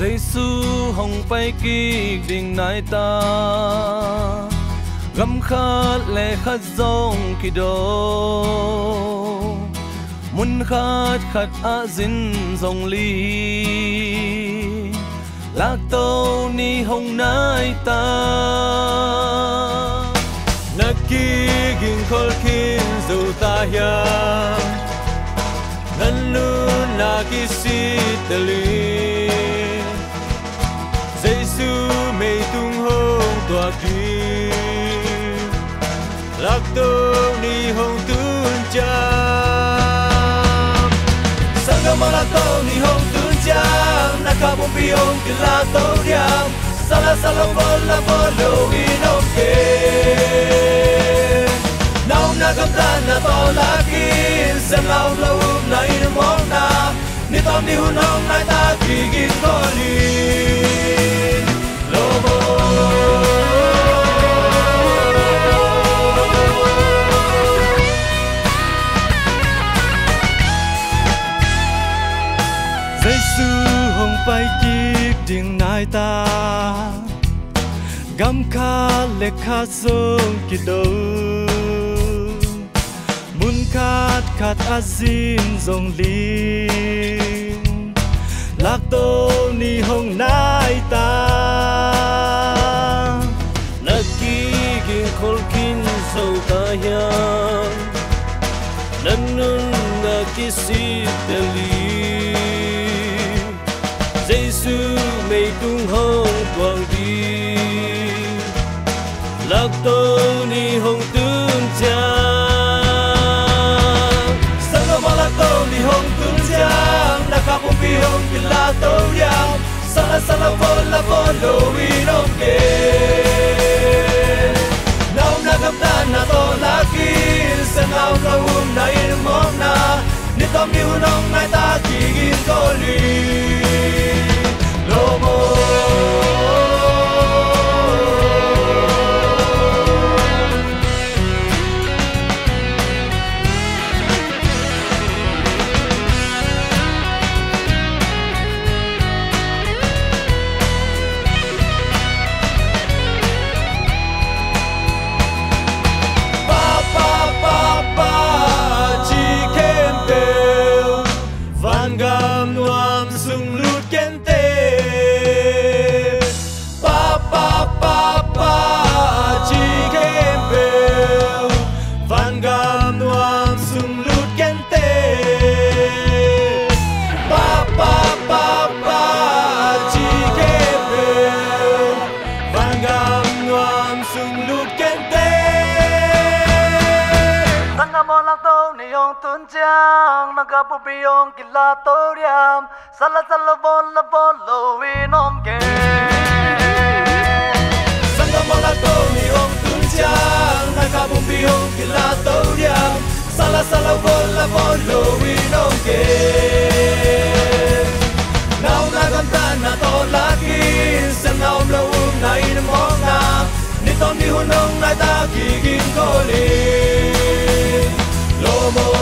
Giêsu hồng bay kỳ đình nai ta găm khát lệ khát dòng kỳ đô muốn khát khát á dính dòng ly lạc tâu ni hồng nai ta nắc kỳ gìn khol khin dù ta hiam ngân luôn là kỳ si tê li Giêsu mê tung hông tòa kỳ lạc tâu ni hồng tuôn cham sang gam lạc tâu ni hồng tuôn cham naka bom biong kỳ lạc tâu diam sala sala vol in okay nau na gam ta na to la kin sem lau lo na in mong na ni tom ni hun hong nai ta kỳ gin ko lin lobo Giêsu hồng bay kịp tiếng nai ta gam kha lệ kha sông kỳ đâu muốn khát khát azin dòng linh lạc tô ni hồng nai ta nắc kỳ gìn khol kin dâu ta hiam nâng nâng na kỳ si tê li Giêsu mê tung hông quang đi lạc tô ni hồng tương chang sang lo lạc tô ni hồng tương chang na khắp bom bi hồng kỳ lạc tô diam sala vol lo in okay nau na gam ta na to la kin sang ao lo na in mong na ni tom ni hun ong nai ta kỳ gin ko li lobo gam nuam sung lut ken te pa chi kem bel van gam nuam sung lut ken te pa chi kem bel van gam nuam sung lut ken te nanga mo lang to ni yong tun chang nanga pu pi yong kỳ la tô diam sala vol lo in okay sanga mo la tô ni hong tun chang nanga pu pi yong kỳ la tô diam sala vol lo in okay nau na gam ta na to la kin sem nau lo na in mong na ni tom ni hun ong nai ta kỳ gin ko li lobo